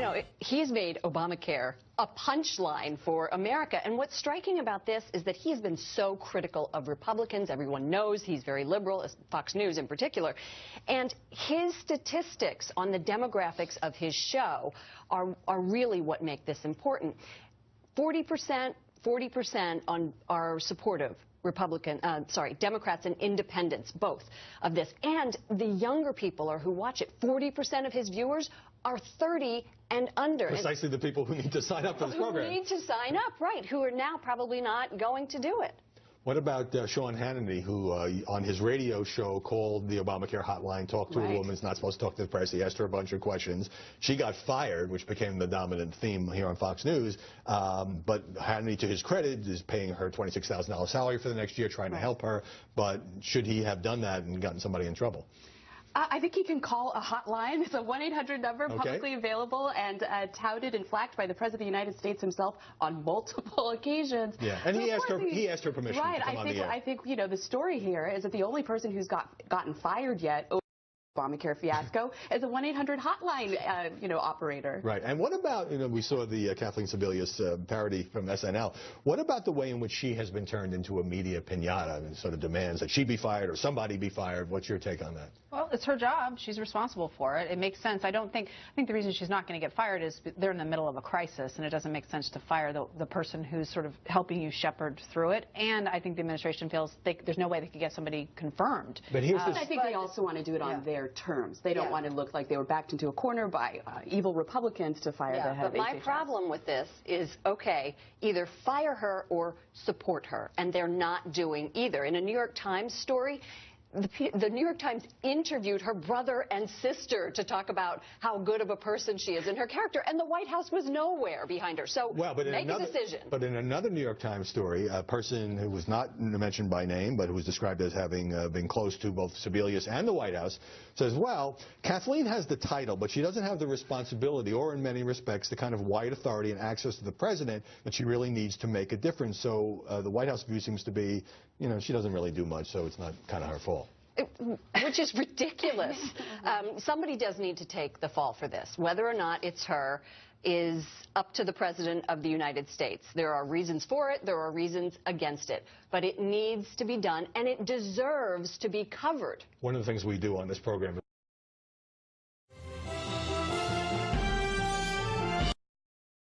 know, he's made Obamacare a punchline for America. And what's striking about this is that he's been so critical of Republicans. Everyone knows he's very liberal, as Fox News in particular. And his statistics on the demographics of his show are really what make this important. 40% are supportive. Democrats and independents, both of this. And the younger people who watch it, 40% of his viewers are 30 and under. Precisely the people who need to sign up for this program. Who need to sign up, right, who are now probably not going to do it. What about Sean Hannity, who on his radio show called the Obamacare hotline, talked to a woman who's not supposed to talk to the press. He asked her a bunch of questions. She got fired, which became the dominant theme here on Fox News. But Hannity, to his credit, is paying her $26,000 salary for the next year, trying to help her. But should he have done that and gotten somebody in trouble? I think he can call a hotline. It's a 1-800 number, publicly available, and touted and flagged by the President of the United States himself on multiple occasions. Yeah, and he asked her permission to come on the air. I think, you know, the story here is that the only person who's gotten fired yet Obamacare fiasco as a 1-800 hotline, operator. Right. And what about, we saw the Kathleen Sebelius parody from SNL. What about the way in which she has been turned into a media piñata and sort of demands that she be fired or somebody be fired? What's your take on that? Well, it's her job. She's responsible for it. It makes sense. I think the reason she's not going to get fired is they're in the middle of a crisis, and it doesn't make sense to fire the person who's sort of helping you shepherd through it. And I think the administration feels there's no way they could get somebody confirmed. But here's I think they also want to do it on their terms. They don't want to look like they were backed into a corner by evil Republicans to fire the head of HHS. But my problem with this is, okay, either fire her or support her, and they're not doing either. In a New York Times story, the New York Times interviewed her brother and sister to talk about how good of a person she is and her character, and the White House was nowhere behind her. So make a decision. But in another New York Times story, a person who was not mentioned by name, but who was described as having been close to both Sebelius and the White House, says, well, Kathleen has the title, but she doesn't have the responsibility, or in many respects, the kind of wide authority and access to the president that she really needs to make a difference. So the White House view seems to be, she doesn't really do much, so it's not kind of her fault. Which is ridiculous. Somebody does need to take the fall for this. Whether or not it's her is up to the President of the United States. There are reasons for it. There are reasons against it. But it needs to be done, and it deserves to be covered. One of the things we do on this program